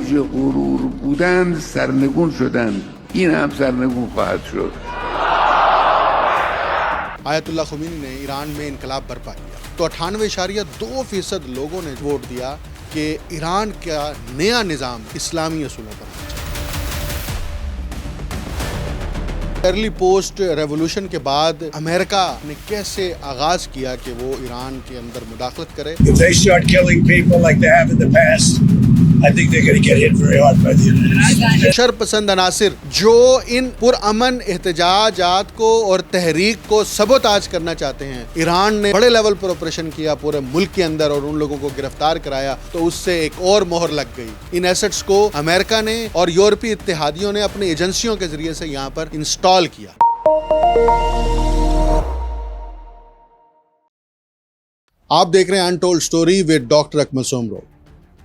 اوج غرور بودند سرنگون شدند. این هم سرنگون خواهد شد. آیت اللہ خمینی نے ایران میں انقلاب برپا کیا تو 98.2% لوگوں نے ووٹ دیا کہ ایران کا نیا نظام اسلامی اصولوں پر ہونا چاہیے۔ ارلی پوسٹ ریولوشن کے بعد امریکہ نے کیسے آغاز کیا کہ وہ ایران کے اندر مداخلت کرے۔ If they start killing people like they have in the past, I think they're going to get hit very hard by the United States. شر پسند عناصر جو ان پرامن احتجاجات کو اور تحریک کو سبوتاج کرنا چاہتے ہیں، ایران نے بڑے لیول پر آپریشن کیا پورے ملک کے اندر اور ان لوگوں کو گرفتار کرایا تو اس سے ایک اور مہر لگ گئی۔ ان ایسٹس کو امریکہ نے اور یورپی اتحادیوں نے اپنی ایجنسیوں کے ذریعے سے یہاں پر انسٹال کیا۔ آپ دیکھ رہے ہیں انٹولڈ سٹوری ود ڈاکٹر اکمل سومرو۔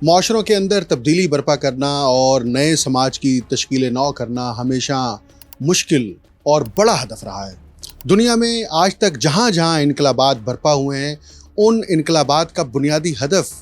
معاشروں کے اندر تبدیلی برپا کرنا اور نئے سماج کی تشکیل نو کرنا ہمیشہ مشکل اور بڑا ہدف رہا ہے۔ دنیا میں آج تک جہاں جہاں انقلابات برپا ہوئے ہیں ان انقلابات کا بنیادی ہدف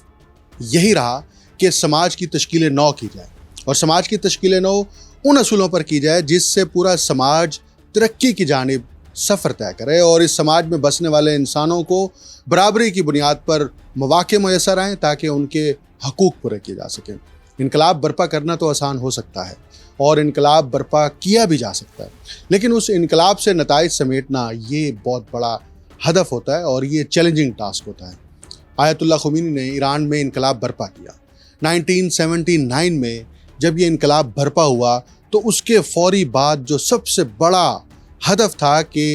یہی رہا کہ سماج کی تشکیل نو کی جائے، اور سماج کی تشکیل نو ان اصولوں پر کی جائے جس سے پورا سماج ترقی کی جانب سفر طے کرے اور اس سماج میں بسنے والے انسانوں کو برابری کی بنیاد پر مواقع میسر آئیں تاکہ ان کے حقوق پورے کیے جا سکیں۔ انقلاب برپا کرنا تو آسان ہو سکتا ہے اور انقلاب برپا کیا بھی جا سکتا ہے، لیکن اس انقلاب سے نتائج سمیٹنا یہ بہت بڑا ہدف ہوتا ہے اور یہ چیلنجنگ ٹاسک ہوتا ہے۔ آیت اللہ خمینی نے ایران میں انقلاب برپا کیا۔ 1979 میں جب یہ انقلاب برپا ہوا تو اس کے فوری بعد جو سب سے بڑا ہدف تھا کہ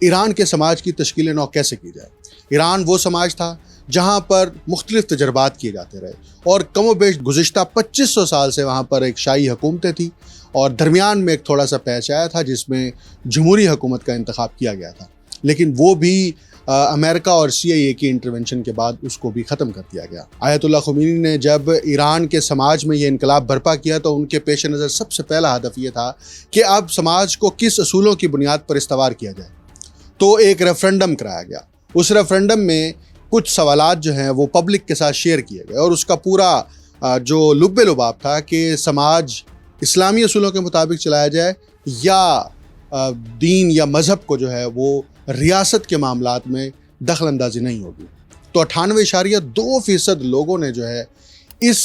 ایران کے سماج کی تشکیل نو کیسے کی جائے۔ ایران وہ سماج تھا جہاں پر مختلف تجربات کیے جاتے رہے اور کم و بیش گزشتہ 2500 سال سے وہاں پر ایک شاہی حکومتیں تھیں اور درمیان میں ایک تھوڑا سا پیچ آیا تھا جس میں جمہوری حکومت کا انتخاب کیا گیا تھا، لیکن وہ بھی امریکہ اور CIA کی انٹرونشن کے بعد اس کو بھی ختم کر دیا گیا۔ آیت اللہ خمینی نے جب ایران کے سماج میں یہ انقلاب برپا کیا تو ان کے پیش نظر سب سے پہلا ہدف یہ تھا کہ اب سماج کو کس اصولوں کی بنیاد پر استوار کیا جائے۔ تو ایک ریفرنڈم کرایا گیا۔ اس ریفرنڈم میں کچھ سوالات جو ہیں وہ پبلک کے ساتھ شیئر کیے گئے اور اس کا پورا جو لب لباب تھا کہ سماج اسلامی اصولوں کے مطابق چلایا جائے یا دین یا مذہب کو جو ہے وہ ریاست کے معاملات میں دخل اندازی نہیں ہوگی۔ تو 98.2% لوگوں نے جو ہے اس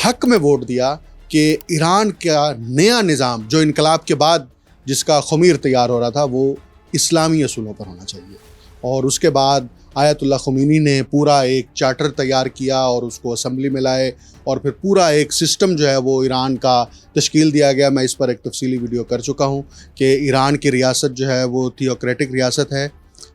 حق میں ووٹ دیا کہ ایران کا نیا نظام جو انقلاب کے بعد جس کا خمیر تیار ہو رہا تھا وہ اسلامی اصولوں پر ہونا چاہیے۔ اور اس کے بعد آیت اللہ خمینی نے پورا ایک چارٹر تیار کیا اور اس کو اسمبلی میں لائے اور پھر پورا ایک سسٹم جو ہے وہ ایران کا تشکیل دیا گیا۔ میں اس پر ایک تفصیلی ویڈیو کر چکا ہوں کہ ایران کی ریاست جو ہے وہ تھیوکریٹک ریاست ہے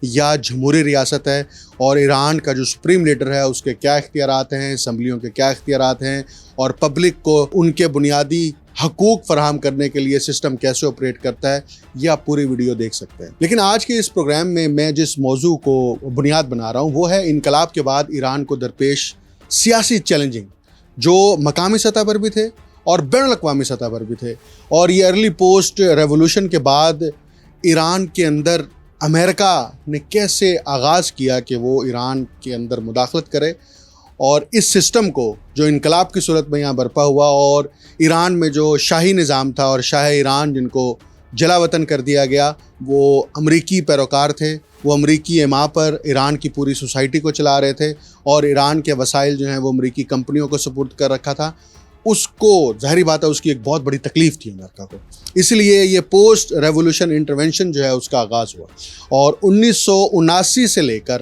یا جمہوری ریاست ہے، اور ایران کا جو سپریم لیڈر ہے اس کے کیا اختیارات ہیں، اسمبلیوں کے کیا اختیارات ہیں، اور پبلک کو ان کے بنیادی حقوق فراہم کرنے کے لیے سسٹم کیسے آپریٹ کرتا ہے، یہ آپ پوری ویڈیو دیکھ سکتے ہیں۔ لیکن آج کے اس پروگرام میں جس موضوع کو بنیاد بنا رہا ہوں وہ ہے انقلاب کے بعد ایران کو درپیش سیاسی چیلنجنگ جو مقامی سطح پر بھی تھے اور بین الاقوامی سطح پر بھی تھے۔ اور یہ ارلی پوسٹ ریولوشن کے بعد ایران کے اندر امریکہ نے کیسے آغاز کیا کہ وہ ایران کے اندر مداخلت کرے اور اس سسٹم کو جو انقلاب کی صورت میں یہاں برپا ہوا، اور ایران میں جو شاہی نظام تھا اور شاہ ایران جن کو جلا وطن کر دیا گیا وہ امریکی پیروکار تھے، وہ امریکی ایما پر ایران کی پوری سوسائٹی کو چلا رہے تھے اور ایران کے وسائل جو ہیں وہ امریکی کمپنیوں کو سپرد کر رکھا تھا۔ اس کو ظاہری بات ہے اس کی ایک بہت بڑی تکلیف تھی امریکہ کو، اس لیے یہ پوسٹ ریولوشن انٹرونشن جو ہے اس کا آغاز ہوا اور 1979 سے لے کر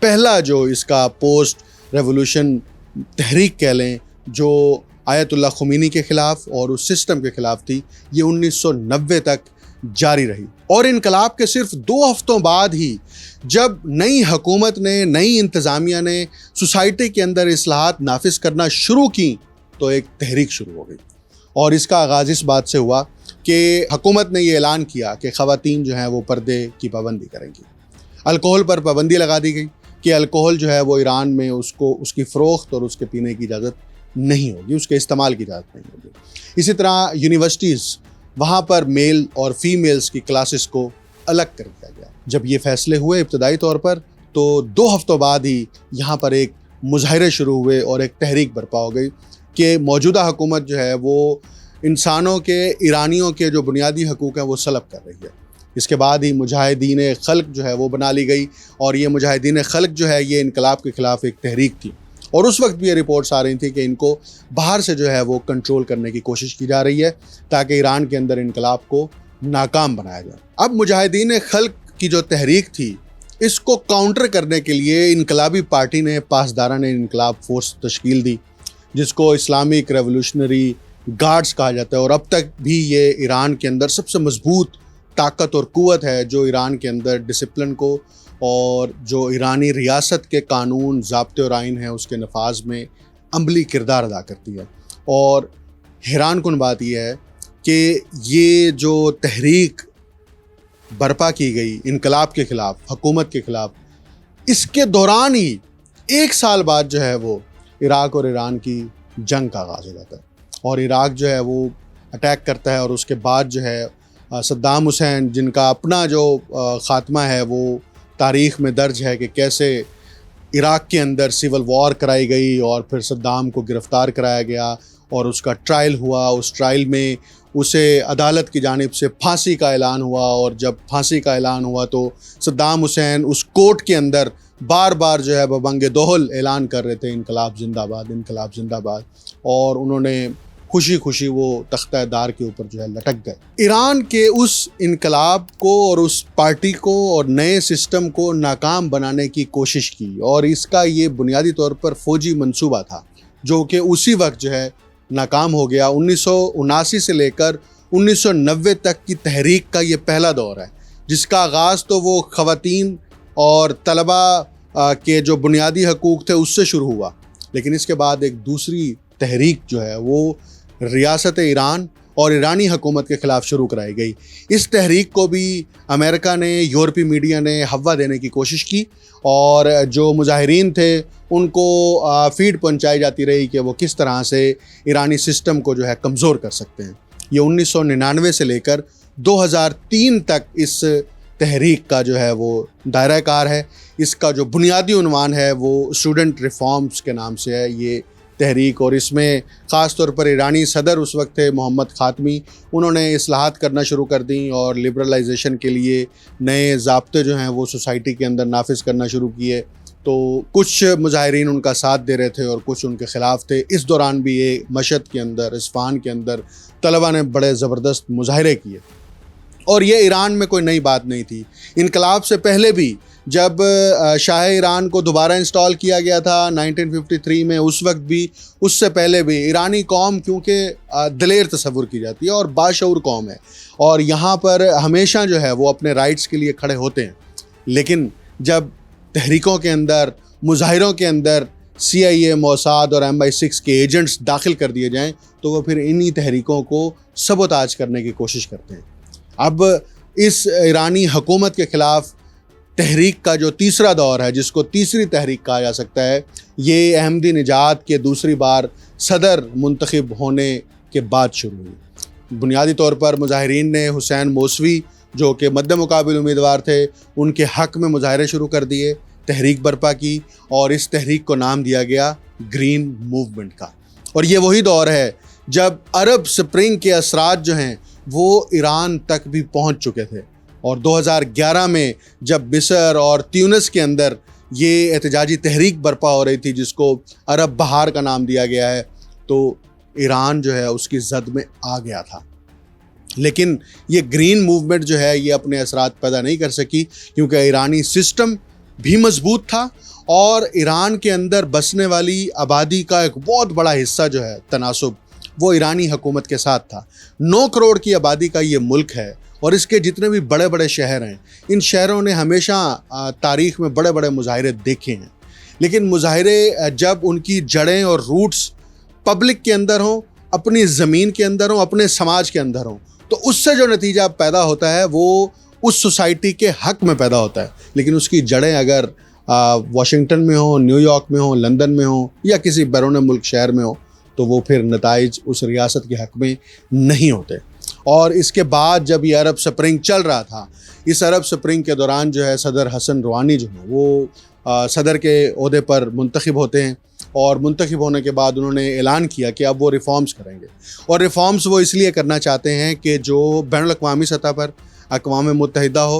پہلا جو اس کا پوسٹ ریولوشن تحریک کہہ لیں جو آیت اللہ خمینی کے خلاف اور اس سسٹم کے خلاف تھی، یہ 1990 تک جاری رہی۔ اور انقلاب کے صرف 2 ہفتوں بعد ہی جب نئی حکومت نے، نئی انتظامیہ نے سوسائٹی کے اندر اصلاحات نافذ کرنا شروع کی تو ایک تحریک شروع ہو گئی، اور اس کا آغاز اس بات سے ہوا کہ حکومت نے یہ اعلان کیا کہ خواتین جو ہیں وہ پردے کی پابندی کریں گی۔ الکوہل پر پابندی لگا دی گئی کہ الکوہل جو ہے وہ ایران میں اس کی فروخت اور اس کے پینے کی اجازت نہیں ہوگی، اس کے استعمال کی اجازت نہیں ہوگی۔ اسی طرح یونیورسٹیز وہاں پر میل اور فیمیلز کی کلاسز کو الگ کر دیا گیا۔ جب یہ فیصلے ہوئے ابتدائی طور پر تو 2 ہفتوں بعد ہی یہاں پر ایک مظاہرے شروع ہوئے اور ایک تحریک برپا ہو گئی کہ موجودہ حکومت جو ہے وہ انسانوں کے ایرانیوں کے جو بنیادی حقوق ہیں وہ سلب کر رہی ہے. اس کے بعد ہی مجاہدین خلق جو ہے وہ بنا لی گئی, اور یہ مجاہدین خلق جو ہے یہ انقلاب کے خلاف ایک تحریک تھی, اور اس وقت بھی یہ رپورٹس آ رہی تھیں کہ ان کو باہر سے جو ہے وہ کنٹرول کرنے کی کوشش کی جا رہی ہے تاکہ ایران کے اندر انقلاب کو ناکام بنایا جائے. اب مجاہدین خلق کی جو تحریک تھی اس کو کاؤنٹر کرنے کے لیے انقلابی پارٹی نے پاسداران انقلاب فورس تشکیل دی, جس کو اسلامک ریولوشنری گارڈز کہا جاتا ہے, اور اب تک بھی یہ ایران کے اندر سب سے مضبوط طاقت اور قوت ہے جو ایران کے اندر ڈسپلن کو اور جو ایرانی ریاست کے قانون ضابطے اور آئین ہیں اس کے نفاذ میں عملی کردار ادا کرتی ہے. اور حیران کن بات یہ ہے کہ یہ جو تحریک برپا کی گئی انقلاب کے خلاف, حکومت کے خلاف, اس کے دوران ہی 1 سال بعد جو ہے وہ عراق اور ایران کی جنگ کا آغاز ہو جاتا ہے, اور عراق جو ہے وہ اٹیک کرتا ہے, اور اس کے بعد جو ہے صدام حسین, جن کا اپنا جو خاتمہ ہے وہ تاریخ میں درج ہے کہ کیسے عراق کے اندر سول وار کرائی گئی اور پھر صدام کو گرفتار کرایا گیا اور اس کا ٹرائل ہوا. اس ٹرائل میں اسے عدالت کی جانب سے پھانسی کا اعلان ہوا, اور جب پھانسی کا اعلان ہوا تو صدام حسین اس کورٹ کے اندر بار بار جو ہے ببنگ دوہل اعلان کر رہے تھے انقلاب زندہ باد, انقلاب زندہ باد, اور انہوں نے خوشی خوشی وہ تختہ دار کے اوپر جو ہے لٹک گئے. ایران کے اس انقلاب کو اور اس پارٹی کو اور نئے سسٹم کو ناکام بنانے کی کوشش کی, اور اس کا یہ بنیادی طور پر فوجی منصوبہ تھا جو کہ اسی وقت جو ہے ناکام ہو گیا. 1979 سے لے کر 1990 تک کی تحریک کا یہ پہلا دور ہے جس کا آغاز تو وہ خواتین اور طلباء کے جو بنیادی حقوق تھے اس سے شروع ہوا, لیکن اس کے بعد ایک دوسری تحریک جو ہے وہ ریاست ایران اور ایرانی حکومت کے خلاف شروع کرائی گئی. اس تحریک کو بھی امریکہ نے, یورپی میڈیا نے ہوا دینے کی کوشش کی, اور جو مظاہرین تھے ان کو فیڈ پہنچائی جاتی رہی کہ وہ کس طرح سے ایرانی سسٹم کو جو ہے کمزور کر سکتے ہیں. یہ 1999 سے لے کر 2003 تک اس تحریک کا جو ہے وہ دائرہ کار ہے. اس کا جو بنیادی عنوان ہے وہ اسٹوڈنٹ ریفارمز کے نام سے ہے یہ تحریک, اور اس میں خاص طور پر ایرانی صدر اس وقت تھے محمد خاتمی, انہوں نے اصلاحات کرنا شروع کر دیں اور لبرلائزیشن کے لیے نئے ضابطے جو ہیں وہ سوسائٹی کے اندر نافذ کرنا شروع کیے. تو کچھ مظاہرین ان کا ساتھ دے رہے تھے اور کچھ ان کے خلاف تھے. اس دوران بھی یہ مشہد کے اندر, اصفہان کے اندر طلبہ نے بڑے زبردست مظاہرے کیے, اور یہ ایران میں کوئی نئی بات نہیں تھی. انقلاب سے پہلے بھی جب شاہ ایران کو دوبارہ انسٹال کیا گیا تھا 1953 میں, اس وقت بھی, اس سے پہلے بھی ایرانی قوم کیونکہ دلیر تصور کی جاتی ہے اور باشعور قوم ہے, اور یہاں پر ہمیشہ جو ہے وہ اپنے رائٹس کے لیے کھڑے ہوتے ہیں. لیکن جب تحریکوں کے اندر, مظاہروں کے اندر CIA, موساد اور MI6 کے ایجنٹس داخل کر دیے جائیں تو وہ پھر انہی تحریکوں کو سبوتاج کرنے کی کوشش کرتے ہیں. اب اس ایرانی حکومت کے خلاف تحریک کا جو تیسرا دور ہے, جس کو تیسری تحریک کہا جا سکتا ہے, یہ احمدی نژاد کے دوسری بار صدر منتخب ہونے کے بعد شروع ہوئی. بنیادی طور پر مظاہرین نے حسین موسوی جو کہ مد مقابل امیدوار تھے ان کے حق میں مظاہرے شروع کر دیے, تحریک برپا کی, اور اس تحریک کو نام دیا گیا گرین موومنٹ کا. اور یہ وہی دور ہے جب عرب سپرنگ کے اثرات جو ہیں وہ ایران تک بھی پہنچ چکے تھے, اور 2011 میں جب مصر اور تیونس کے اندر یہ احتجاجی تحریک برپا ہو رہی تھی جس کو عرب بہار کا نام دیا گیا ہے, تو ایران جو ہے اس کی زد میں آ گیا تھا. لیکن یہ گرین موومنٹ جو ہے یہ اپنے اثرات پیدا نہیں کر سکی کیونکہ ایرانی سسٹم بھی مضبوط تھا, اور ایران کے اندر بسنے والی آبادی کا ایک بہت بڑا حصہ جو ہے تناسب وہ ایرانی حکومت کے ساتھ تھا. 9 کروڑ کی آبادی کا یہ ملک ہے, اور اس کے جتنے بھی بڑے بڑے شہر ہیں ان شہروں نے ہمیشہ تاریخ میں بڑے بڑے مظاہرے دیکھے ہیں. لیکن مظاہرے جب ان کی جڑیں اور روٹس پبلک کے اندر ہوں, اپنی زمین کے اندر ہوں, اپنے سماج کے اندر ہوں, تو اس سے جو نتیجہ پیدا ہوتا ہے وہ اس سوسائٹی کے حق میں پیدا ہوتا ہے. لیکن اس کی جڑیں اگر واشنگٹن میں ہوں, نیو یارک میں ہوں, لندن میں ہوں, یا کسی بیرون ملک شہر میں ہوں, تو وہ پھر نتائج اس ریاست کے حق میں نہیں ہوتے. اور اس کے بعد جب یہ عرب سپرنگ چل رہا تھا, اس عرب سپرنگ کے دوران جو ہے صدر حسن روحانی جو ہے وہ صدر کے عہدے پر منتخب ہوتے ہیں, اور منتخب ہونے کے بعد انہوں نے اعلان کیا کہ اب وہ ریفارمز کریں گے، اور ریفارمز وہ اس لیے کرنا چاہتے ہیں کہ جو بین الاقوامی سطح پر اقوام متحدہ ہو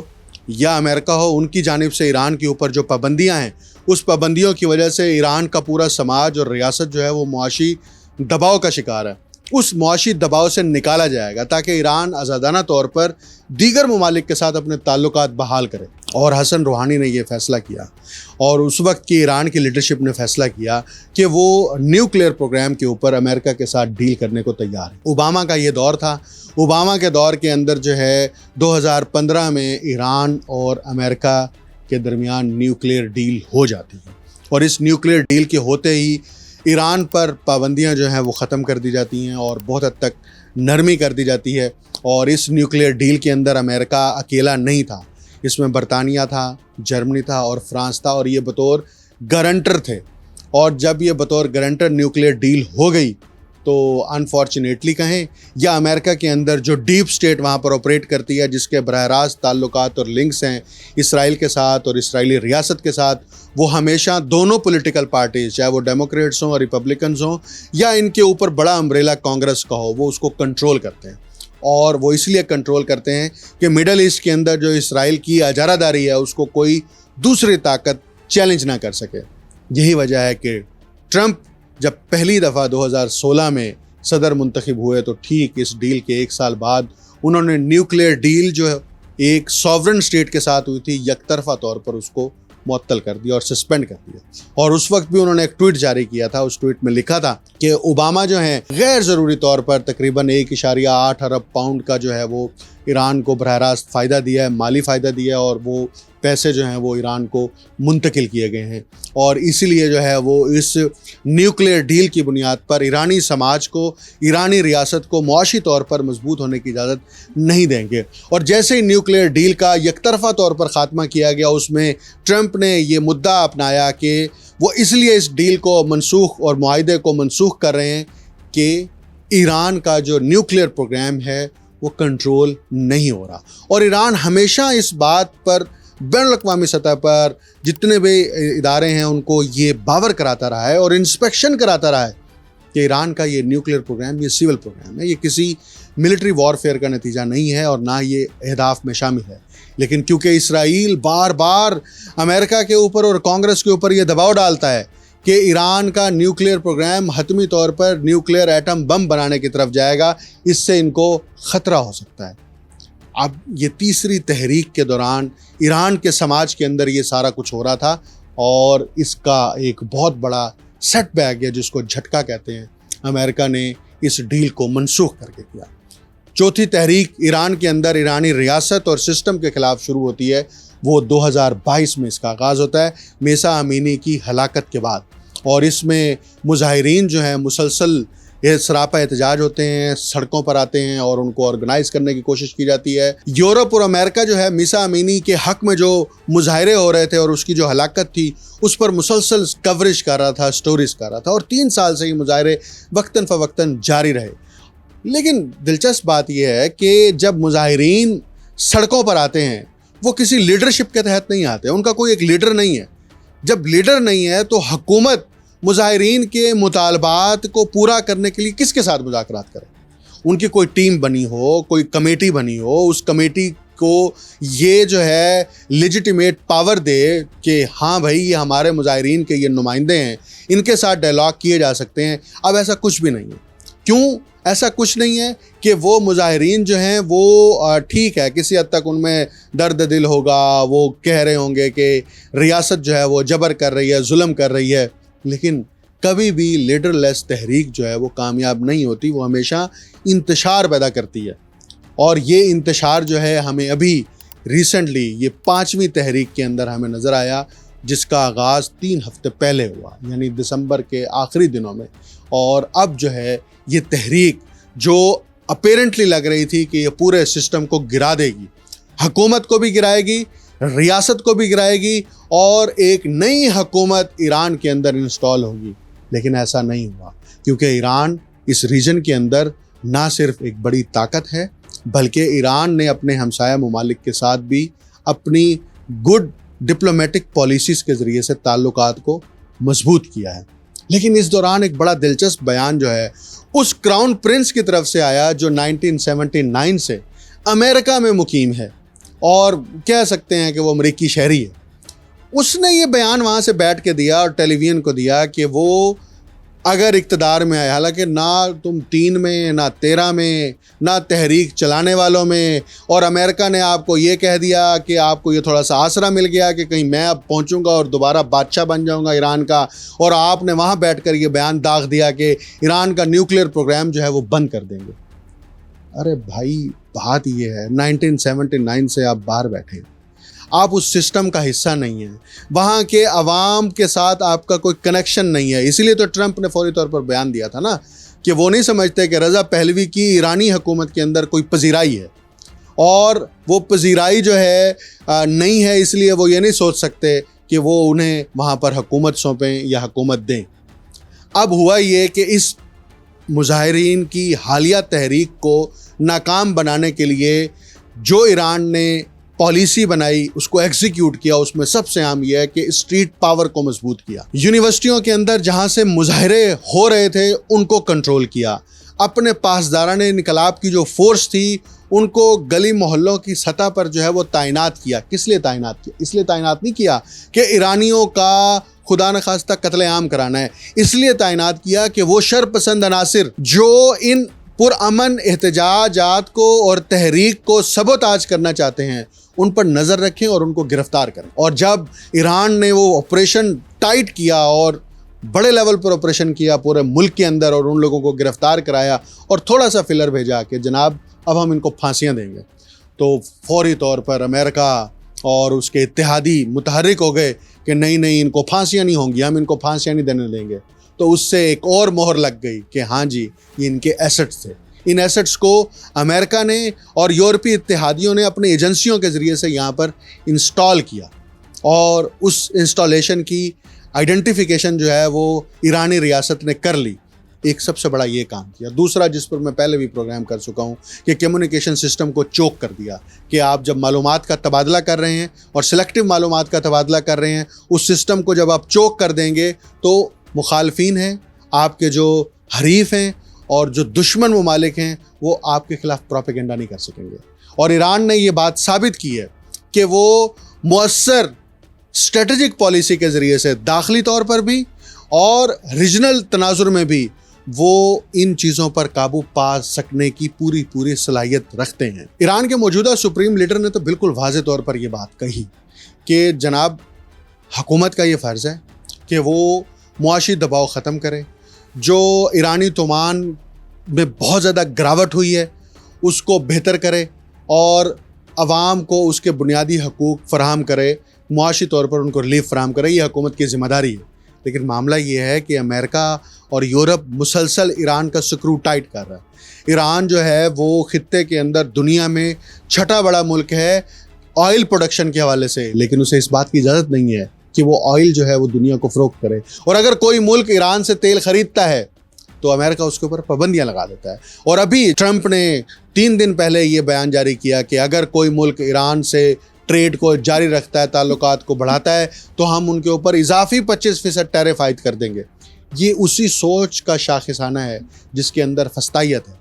یا امریکہ ہو، ان کی جانب سے ایران کے اوپر جو پابندیاں ہیں، اس پابندیوں کی وجہ سے ایران کا پورا سماج اور ریاست جو ہے وہ معاشی دباؤ کا شکار ہے، اس معاشی دباؤ سے نکالا جائے گا تاکہ ایران آزادانہ طور پر دیگر ممالک کے ساتھ اپنے تعلقات بحال کرے۔ اور حسن روحانی نے یہ فیصلہ کیا، اور اس وقت کی ایران کی لیڈرشپ نے فیصلہ کیا کہ وہ نیوکلیئر پروگرام کے اوپر امریکہ کے ساتھ ڈیل کرنے کو تیار ہے۔ اوباما کا یہ دور تھا، اوباما کے دور کے اندر جو ہے 2015 میں ایران اور امریکہ کے درمیان نیوکلیئر ڈیل ہو جاتی ہے، اور اس نیوکلیئر ڈیل کے ہوتے ہی ایران پر پابندیاں جو ہیں وہ ختم کر دی جاتی ہیں اور بہت حد تک نرمی کر دی جاتی ہے۔ اور اس نیوکلیئر ڈیل کے اندر امریکہ اکیلا نہیں تھا، اس میں برطانیہ تھا، جرمنی تھا اور فرانس تھا، اور یہ بطور گارنٹر تھے۔ اور جب یہ بطور گارنٹر نیوکلیئر ڈیل ہو گئی تو انفارچونیٹلی کہیں یا امریکہ کے اندر جو ڈیپ سٹیٹ وہاں پر آپریٹ کرتی ہے، جس کے براہ راست تعلقات اور لنکس ہیں اسرائیل کے ساتھ اور اسرائیلی ریاست کے ساتھ، وہ ہمیشہ دونوں پولیٹیکل پارٹیز، چاہے وہ ڈیموکریٹس ہوں اور ریپبلکنز ہوں یا ان کے اوپر بڑا امبریلا کانگریس کا ہو، وہ اس کو کنٹرول کرتے ہیں۔ اور وہ اس لیے کنٹرول کرتے ہیں کہ مڈل ایسٹ کے اندر جو اسرائیل کی اجارہ داری ہے اس کو کوئی دوسری طاقت چیلنج نہ کر سکے۔ یہی وجہ ہے کہ ٹرمپ جب پہلی دفعہ 2016 میں صدر منتخب ہوئے تو ٹھیک اس ڈیل کے 1 سال بعد انہوں نے نیوکلیئر ڈیل جو ایک سوورن سٹیٹ کے ساتھ ہوئی تھی، یک طرفہ طور پر اس کو معطل کر دیا اور سسپینڈ کر دیا۔ اور اس وقت بھی انہوں نے ایک ٹویٹ جاری کیا تھا، اس ٹویٹ میں لکھا تھا کہ اوباما جو ہیں غیر ضروری طور پر تقریباً 1.8 ارب پاؤنڈ کا جو ہے وہ ایران کو براہ راست فائدہ دیا ہے، مالی فائدہ دیا ہے، اور وہ پیسے جو ہیں وہ ایران کو منتقل کیے گئے ہیں، اور اسی لیے جو ہے وہ اس نیوکلیئر ڈیل کی بنیاد پر ایرانی سماج کو، ایرانی ریاست کو معاشی طور پر مضبوط ہونے کی اجازت نہیں دیں گے۔ اور جیسے ہی نیوکلیئر ڈیل کا یک طرفہ طور پر خاتمہ کیا گیا، اس میں ٹرمپ نے یہ مدعا اپنایا کہ وہ اس لیے اس ڈیل کو منسوخ اور معاہدے کو منسوخ کر رہے ہیں کہ ایران کا جو نیوکلیئر پروگرام ہے وہ کنٹرول نہیں ہو رہا۔ اور ایران ہمیشہ اس بات پر بین الاقوامی سطح پر جتنے بھی ادارے ہیں ان کو یہ باور کراتا رہا ہے اور انسپیکشن کراتا رہا ہے کہ ایران کا یہ نیوکلیئر پروگرام یہ سول پروگرام ہے، یہ کسی ملٹری وارفیئر کا نتیجہ نہیں ہے اور نہ یہ اہداف میں شامل ہے۔ لیکن کیونکہ اسرائیل بار بار امریکہ کے اوپر اور کانگریس کے اوپر یہ دباؤ ڈالتا ہے کہ ایران کا نیوکلیئر پروگرام حتمی طور پر نیوکلیئر ایٹم بم بنانے کی طرف جائے گا، اس سے ان کو خطرہ ہو سکتا ہے۔ اب یہ تیسری تحریک کے دوران ایران کے سماج کے اندر یہ سارا کچھ ہو رہا تھا، اور اس کا ایک بہت بڑا سیٹ بیک ہے جس کو جھٹکا کہتے ہیں، امریکہ نے اس ڈیل کو منسوخ کر کے کیا۔ چوتھی تحریک ایران کے اندر ایرانی ریاست اور سسٹم کے خلاف شروع ہوتی ہے، وہ 2022 میں اس کا آغاز ہوتا ہے میسا امینی کی ہلاکت کے بعد، اور اس میں مظاہرین جو ہیں مسلسل سراپا احتجاج ہوتے ہیں، سڑکوں پر آتے ہیں اور ان کو آرگنائز کرنے کی کوشش کی جاتی ہے۔ یورپ اور امریکہ جو ہے میسا امینی کے حق میں جو مظاہرے ہو رہے تھے اور اس کی جو ہلاکت تھی اس پر مسلسل کوریج کر رہا تھا، سٹوریز کر رہا تھا، اور 3 سال سے یہ مظاہرے وقتاً فوقتاً جاری رہے۔ لیکن دلچسپ بات یہ ہے کہ جب مظاہرین سڑکوں پر آتے ہیں وہ کسی لیڈرشپ کے تحت نہیں آتے، ان کا کوئی ایک لیڈر نہیں ہے۔ جب لیڈر نہیں ہے تو حکومت مظاہرین کے مطالبات کو پورا کرنے کے لیے کس کے ساتھ مذاکرات کرے؟ ان کی کوئی ٹیم بنی ہو، کوئی کمیٹی بنی ہو، اس کمیٹی کو یہ جو ہے لیجیٹیمیٹ پاور دے کہ ہاں بھائی یہ ہمارے مظاہرین کے یہ نمائندے ہیں، ان کے ساتھ ڈائلاگ کیے جا سکتے ہیں۔ اب ایسا کچھ بھی نہیں ہے۔ کیوں ایسا کچھ نہیں ہے؟ کہ وہ مظاہرین جو ہیں وہ ٹھیک ہے کسی حد تک ان میں درد دل ہوگا، وہ کہہ رہے ہوں گے کہ ریاست جو ہے وہ جبر کر رہی ہے، ظلم کر رہی ہے، لیکن کبھی بھی لیڈر لیس تحریک جو ہے وہ کامیاب نہیں ہوتی، وہ ہمیشہ انتشار پیدا کرتی ہے۔ اور یہ انتشار جو ہے ہمیں ابھی ریسنٹلی یہ 5ویں تحریک کے اندر ہمیں نظر آیا، جس کا آغاز 3 ہفتے پہلے ہوا، یعنی دسمبر کے آخری دنوں میں۔ اور اب جو ہے یہ تحریک جو اپیرنٹلی لگ رہی تھی کہ یہ پورے سسٹم کو گرا دے گی، حکومت کو بھی گرائے گی، ریاست کو بھی گرائے گی، اور ایک نئی حکومت ایران کے اندر انسٹال ہوگی، لیکن ایسا نہیں ہوا، کیونکہ ایران اس ریجن کے اندر نہ صرف ایک بڑی طاقت ہے بلکہ ایران نے اپنے ہمسایہ ممالک کے ساتھ بھی اپنی گڈ ڈپلومیٹک پالیسیز کے ذریعے سے تعلقات کو مضبوط کیا ہے۔ لیکن اس دوران ایک بڑا دلچسپ بیان جو ہے اس کراؤن پرنس کی طرف سے آیا جو 1979 سے امریکہ میں مقیم ہے اور کہہ سکتے ہیں کہ وہ امریکی شہری ہے. اس نے یہ بیان وہاں سے بیٹھ کے دیا اور ٹیلی ویژن کو دیا کہ وہ اگر اقتدار میں آئے، حالانکہ نہ تم 3 میں نہ 13 میں نہ تحریک چلانے والوں میں، اور امریکہ نے آپ کو یہ کہہ دیا کہ آپ کو یہ تھوڑا سا آسرا مل گیا کہ کہیں میں اب پہنچوں گا اور دوبارہ بادشاہ بن جاؤں گا ایران کا، اور آپ نے وہاں بیٹھ کر یہ بیان داغ دیا کہ ایران کا نیوکلیئر پروگرام جو ہے وہ بند کر دیں گے. ارے بھائی بات یہ ہے 1979 سے آپ باہر بیٹھے ہیں، آپ اس سسٹم کا حصہ نہیں ہیں، وہاں کے عوام کے ساتھ آپ کا کوئی کنیکشن نہیں ہے. اسی لیے تو ٹرمپ نے فوری طور پر بیان دیا تھا نا کہ وہ نہیں سمجھتے کہ رضا پہلوی کی ایرانی حکومت کے اندر کوئی پذیرائی ہے، اور وہ پذیرائی جو ہے نہیں ہے، اس لیے وہ یہ نہیں سوچ سکتے کہ وہ انہیں وہاں پر حکومت سونپیں یا حکومت دیں. اب ہوا یہ کہ اس مظاہرین کی حالیہ تحریک کو ناکام بنانے کے لیے جو ایران نے پالیسی بنائی اس کو ایگزیکیوٹ کیا. اس میں سب سے اہم یہ ہے کہ اسٹریٹ پاور کو مضبوط کیا. یونیورسٹیوں کے اندر جہاں سے مظاہرے ہو رہے تھے ان کو کنٹرول کیا. اپنے پاسداران انقلاب کی جو فورس تھی ان کو گلی محلوں کی سطح پر جو ہے وہ تعینات کیا. کس لیے تعینات کیا؟ اس لیے تعینات نہیں کیا کہ ایرانیوں کا خدا نخواستہ قتل عام کرانا ہے، اس لیے تعینات کیا کہ وہ شر پسند عناصر جو ان پرامن احتجاجات کو اور تحریک کو سبوتاج کرنا چاہتے ہیں ان پر نظر رکھیں اور ان کو گرفتار کریں. اور جب ایران نے وہ آپریشن ٹائٹ کیا اور بڑے لیول پر آپریشن کیا پورے ملک کے اندر اور ان لوگوں کو گرفتار کرایا اور تھوڑا سا فلر بھیجا کہ جناب اب ہم ان کو پھانسیاں دیں گے، تو فوری طور پر امریکہ اور اس کے اتحادی متحرک ہو گئے کہ نہیں ان کو پھانسیاں نہیں ہوں گی، ہم ان کو پھانسیاں نہیں دینے دیں گے. تو اس سے ایک اور مہر لگ گئی کہ ہاں جی یہ ان کے ایسٹس تھے. ان ایسٹس کو امریکہ نے اور یورپی اتحادیوں نے اپنے ایجنسیوں کے ذریعے سے یہاں پر انسٹال کیا، اور اس انسٹالیشن کی آئیڈینٹیفیکیشن جو ہے وہ ایرانی ریاست نے کر لی. ایک سب سے بڑا یہ کام کیا. دوسرا جس پر میں پہلے بھی پروگرام کر چکا ہوں کہ کمیونیکیشن سسٹم کو چوک کر دیا کہ آپ جب معلومات کا تبادلہ کر رہے ہیں اور سلیکٹیو معلومات کا تبادلہ کر رہے ہیں، اس سسٹم کو جب آپ چوک کر دیں گے تو مخالفین ہیں، آپ کے جو حریف ہیں اور جو دشمن ممالک ہیں وہ آپ کے خلاف پروپیگنڈا نہیں کر سکیں گے. اور ایران نے یہ بات ثابت کی ہے کہ وہ مؤثر اسٹریٹجک پالیسی کے ذریعے سے داخلی طور پر بھی اور ریجنل تناظر میں بھی وہ ان چیزوں پر قابو پا سکنے کی پوری صلاحیت رکھتے ہیں. ایران کے موجودہ سپریم لیڈر نے تو بالکل واضح طور پر یہ بات کہی کہ جناب حکومت کا یہ فرض ہے کہ وہ معاشی دباؤ ختم کرے، جو ایرانی طوفان میں بہت زیادہ گراوٹ ہوئی ہے اس کو بہتر کرے اور عوام کو اس کے بنیادی حقوق فراہم کرے، معاشی طور پر ان کو ریلیف فراہم کرے. یہ حکومت کی ذمہ داری ہے. لیکن معاملہ یہ ہے کہ امریکہ اور یورپ مسلسل ایران کا سکرو ٹائٹ کر رہا ہے. ایران جو ہے وہ خطے کے اندر دنیا میں چھٹا بڑا ملک ہے آئل پروڈکشن کے حوالے سے، لیکن اسے اس بات کی اجازت نہیں ہے کہ وہ آئل جو ہے وہ دنیا کو فروخت کرے. اور اگر کوئی ملک ایران سے تیل خریدتا ہے تو امریکہ اس کے اوپر پابندیاں لگا دیتا ہے. اور ابھی ٹرمپ نے 3 دن پہلے یہ بیان جاری کیا کہ اگر کوئی ملک ایران سے ٹریڈ کو جاری رکھتا ہے، تعلقات کو بڑھاتا ہے، تو ہم ان کے اوپر اضافی 25% ٹیرف عائد کر دیں گے. یہ اسی سوچ کا شاخصانہ ہے جس کے اندر فسطائیت ہے.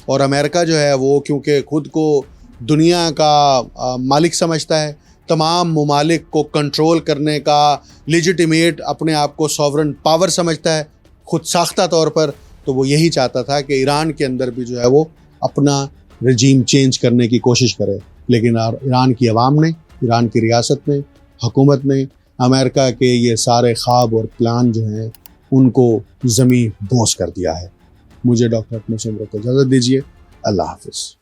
اور امریکہ جو ہے وہ کیونکہ خود کو دنیا کا مالک سمجھتا ہے، تمام ممالک کو کنٹرول کرنے کا لیجیٹیمیٹ اپنے آپ کو سوورن پاور سمجھتا ہے خود ساختہ طور پر، تو وہ یہی چاہتا تھا کہ ایران کے اندر بھی جو ہے وہ اپنا رجیم چینج کرنے کی کوشش کرے. لیکن ایران کی عوام نے، ایران کی ریاست نے، حکومت نے امریکہ کے یہ سارے خواب اور پلان جو ہیں ان کو زمین بوس کر دیا ہے. مجھے ڈاکٹر اکمل سومرو کو اجازت دیجیے. اللہ حافظ.